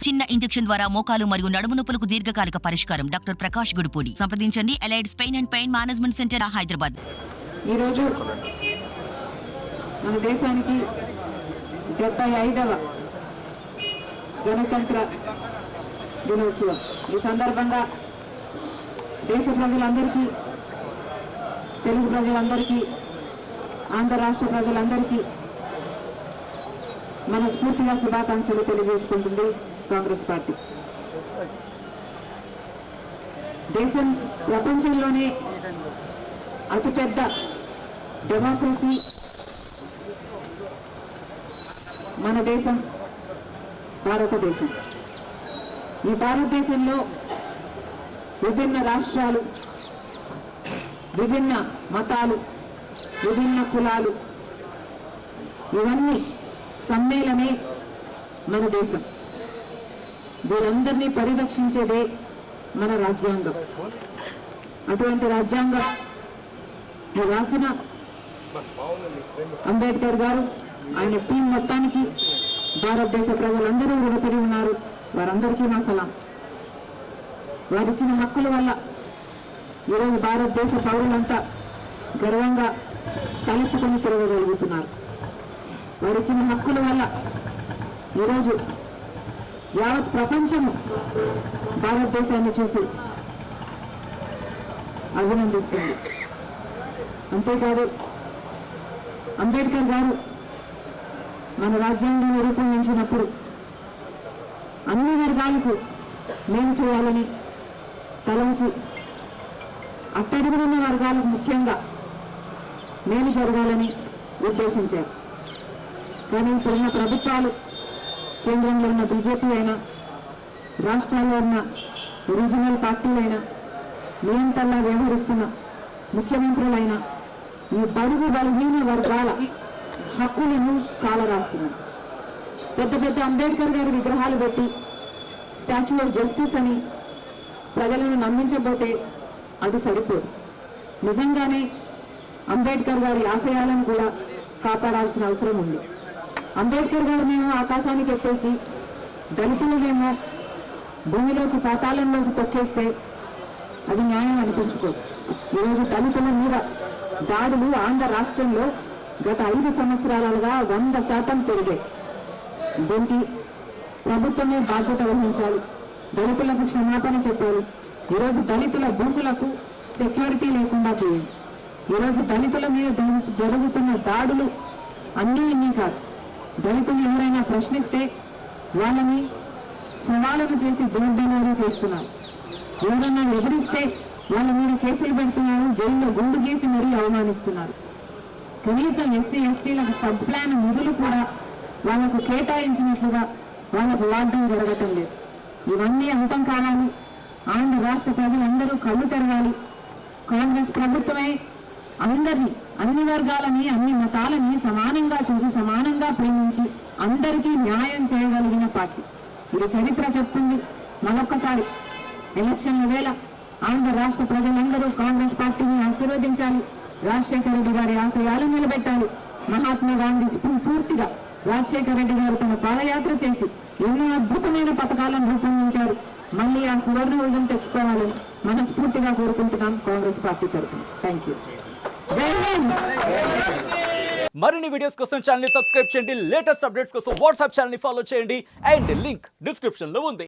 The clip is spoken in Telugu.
చిన్న ఇంజెక్షన్ ద్వారా మోకాలు మరియు నడుము నొప్పులకు దీర్ఘకాలిక పరిష్కారం. డాక్టర్ ప్రకాష్ గుడిపూడి. సంప్రదించండి. Allieds pain and pain management centre, Hyderabad. ఈ రోజు మన దేశానికి 75వ గణతంత్ర దినోత్సవం. ఈ సందర్భంగా దేశ ప్రజలందరికీ, తెలుగు ప్రజలందరికీ, ఆంధ్ర రాష్ట్ర ప్రజలందరికీ మనస్ఫూర్తిగా శుభాకాంక్షలు తెలియజేసుకుంటుంది కాంగ్రెస్ పార్టీ. దేశం ప్రపంచంలోనే అతిపెద్ద డెమోక్రసీ మన దేశం భారతదేశం. ఈ భారతదేశంలో విభిన్న రాష్ట్రాలు, విభిన్న మతాలు, విభిన్న కులాలు, ఇవన్నీ సమ్మేళనే మన దేశం. వీరందరినీ పరిరక్షించేదే మన రాజ్యాంగం. అటువంటి రాజ్యాంగం రాసిన అంబేద్కర్ గారు, ఆయన టీం మొత్తానికి భారతదేశ ప్రజలందరూ రుణపడి ఉన్నారు. వారందరికీ నా సలాం. వారిచ్చిన హక్కుల వల్ల ఈరోజు భారతదేశ పౌరులంతా గర్వంగా తలెత్తుకొని తిరగగలుగుతున్నారు. వారిచ్చిన హక్కుల వల్ల ఈరోజు యావత్ ప్రపంచము భారతదేశాన్ని చూసి అభినందిస్తుంది. అంతేకాదు, అంబేద్కర్ గారు మన రాజ్యాంగాన్ని రూపొందించినప్పుడు అన్ని వర్గాలకు మేలు చేయాలని తలంచి అట్టడుగున్న వర్గాలకు ముఖ్యంగా మేలు జరగాలని ఉద్దేశించారు. కానీ ఇప్పుడున్న ప్రభుత్వాలు, కేంద్రంలో ఉన్న బీజేపీ అయినా, రాష్ట్రాల్లో ఉన్న రీజనల్ పార్టీలైనా, నియంత్రణలా వ్యవహరిస్తున్న ముఖ్యమంత్రులైనా ఈ బడుగు బలహీన వర్గాల హక్కులను కాలరాస్తున్నారు. పెద్ద పెద్ద అంబేద్కర్ గారి విగ్రహాలు పెట్టి స్టాచ్యూ ఆఫ్ జస్టిస్ అని ప్రజలను నమ్మించబోతే అది సరిపోదు. నిజంగానే అంబేద్కర్ గారి ఆశయాలను కూడా కాపాడాల్సిన అవసరం ఉంది. అంబేద్కర్ గారినేమో ఆకాశానికి ఎత్తేసి దళితులనేమో భూమిలోకి, పాతాళంలోకి తొక్కేస్తే అది న్యాయం అనిపించుకోదు. ఈరోజు దళితుల మీద దాడులు ఆంధ్ర రాష్ట్రంలో గత 5 సంవత్సరాలుగా 100% పెరిగాయి. దీనికి ప్రభుత్వమే బాధ్యత వహించాలి. దళితులకు క్షమాపణ చెప్పాలి. ఈరోజు దళితుల భూములకు సెక్యూరిటీ లేకుండా పోయింది. ఈరోజు దళితుల మీద జరుగుతున్న దాడులు అన్నీ కాదు. దళితులు ఎవరైనా ప్రశ్నిస్తే వాళ్ళని సవాళ్ళను చేసి దౌర్జన్యాలు చేస్తున్నారు. ఎవరైనా ఎదిరిస్తే వాళ్ళ మీద కేసులు పెడుతున్నారు, జైల్లో గుండు గీసి మరీ అవమానిస్తున్నారు. కనీసం ఎస్సీ ఎస్టీలకు సబ్ ప్లాన్ నిధులు కూడా వాళ్ళకు కేటాయించినట్లుగా వాళ్ళకు వాడడం జరగటం లేదు. ఇవన్నీ అంతం కావాలి. ఆంధ్ర రాష్ట్ర ప్రజలందరూ కళ్ళు తెరవాలి. కాంగ్రెస్ ప్రభుత్వమే అందరినీ, అన్ని వర్గాలని, అన్ని మతాలని సమానంగా చూసి, సమానంగా ప్రేమించి అందరికీ న్యాయం చేయగలిగిన పార్టీ. ఇది చరిత్ర చెప్తుంది. మరొక్కసారి ఎలక్షన్ల వేళ ఆంధ్ర రాష్ట్ర ప్రజలందరూ కాంగ్రెస్ పార్టీని ఆశీర్వదించాలి. రాజశేఖర రెడ్డి గారి ఆశయాలు నిలబెట్టాలి. మహాత్మా గాంధీ స్ఫూర్తిగా రాజశేఖర రెడ్డి గారు తన పాదయాత్ర చేసి ఎన్నో అద్భుతమైన పథకాలను రూపొందించారు. మళ్ళీ ఆ సువర్ణ యుగం తెచ్చుకోవాలని మనస్ఫూర్తిగా కోరుకుంటున్నాం కాంగ్రెస్ పార్టీ తరఫున. Thank you. జై హింద్. మరిన్ని వీడియోస్ కోసం ఛానల్ ని సబ్స్క్రైబ్ చేయండి. లేటెస్ట్ అప్డేట్స్ కోసం వాట్సాప్ ఛానల్ ని ఫాలో చేయండి. అండ్ లింక్ డిస్క్రిప్షన్ లో ఉంది.